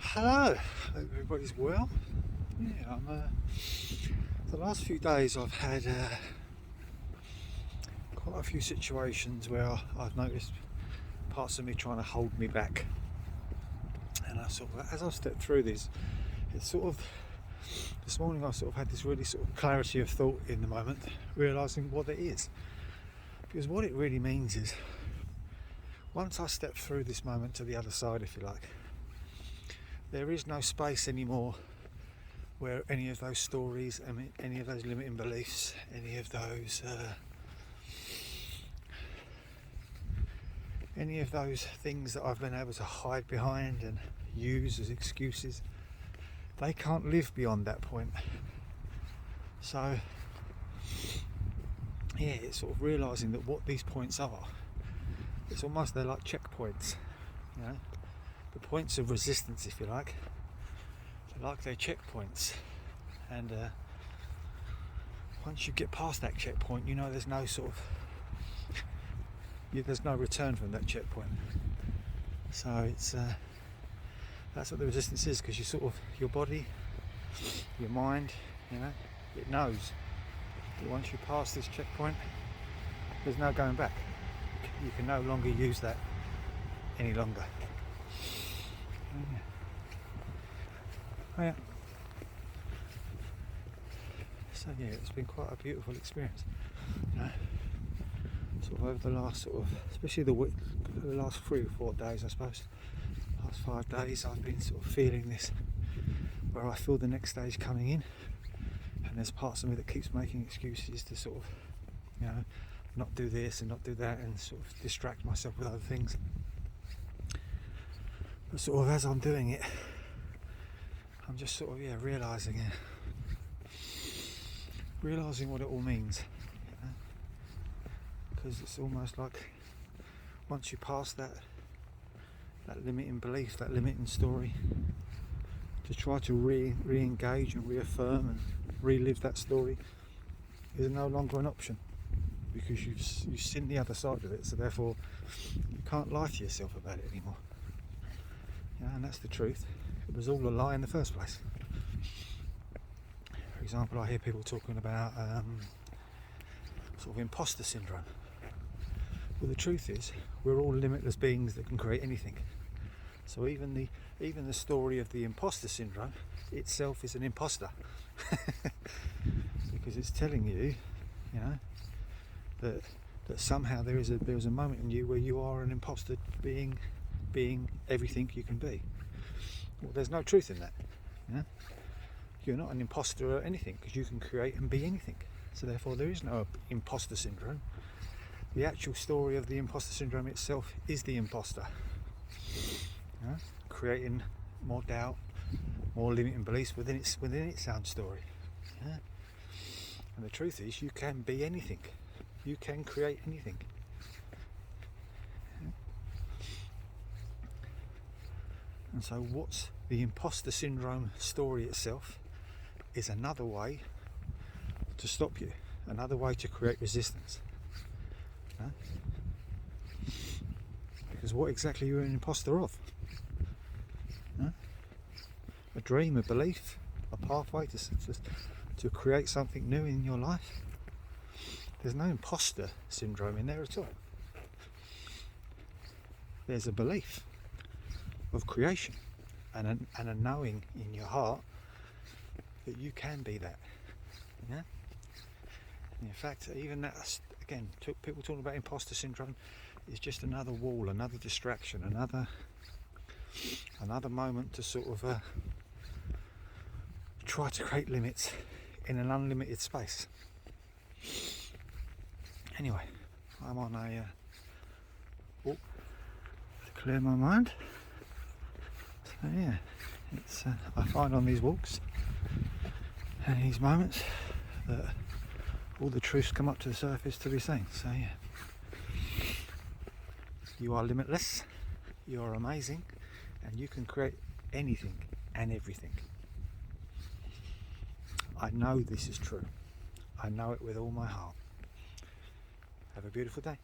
Hello, hope everybody's well. Yeah, the last few days I've had quite a few situations where I've noticed parts of me trying to hold me back, and as I've stepped through this, it's this morning I had this really clarity of thought in the moment, realising what it is, because what it really means is once I step through this moment to the other side, if you like, there is no space anymore where any of those stories, any of those limiting beliefs, any of those things that I've been able to hide behind and use as excuses, they can't live beyond that point. So yeah, it's realising that what these points are, they're like checkpoints, you know, the points of resistance, if you like. They're checkpoints, and once you get past that checkpoint, you know there's no there's no return from that checkpoint. So it's that's what the resistance is, because your body, your mind, it knows that once you pass this checkpoint, there's no going back. You can no longer use that any longer. Oh, yeah. So yeah, it's been quite a beautiful experience. Over the last especially the last 3 or 4 days, I suppose. Last 5 days, I've been feeling this, where I feel the next stage coming in, and there's parts of me that keeps making excuses to not do this and not do that, and distract myself with other things. But as I'm doing it, I'm just realising what it all means, because it's almost like once you pass that limiting belief, that limiting story, to try to re-engage and reaffirm and relive that story is no longer an option, because you've seen the other side of it. So therefore you can't lie to yourself about it anymore. And that's the truth. It was all a lie in the first place. For example, I hear people talking about imposter syndrome. Well, the truth is, we're all limitless beings that can create anything. So even the story of the imposter syndrome itself is an imposter, because it's telling you, that somehow there is a moment in you where you are an imposter, being everything you can be. Well, there's no truth in that. You're not an imposter or anything, because you can create and be anything. So therefore there is no imposter syndrome. The actual story of the imposter syndrome itself is the imposter, creating more doubt, more limiting beliefs within its own story. And the truth is, you can be anything. You can create anything. And so what's the imposter syndrome story itself is another way to stop you, another way to create resistance. Because what exactly are you an imposter of? A dream, a belief, a pathway to create something new in your life? There's no imposter syndrome in there at all. There's a belief of creation and a knowing in your heart that you can be that. And in fact, even that, again, people talking about imposter syndrome is just another wall, another distraction, another moment to try to create limits in an unlimited space. Anyway, I'm on a walk to clear my mind. So yeah, it's I find on these walks and these moments that all the truths come up to the surface to be seen. So yeah, you are limitless, you are amazing, and you can create anything and everything. I know this is true. I know it with all my heart. Have a beautiful day.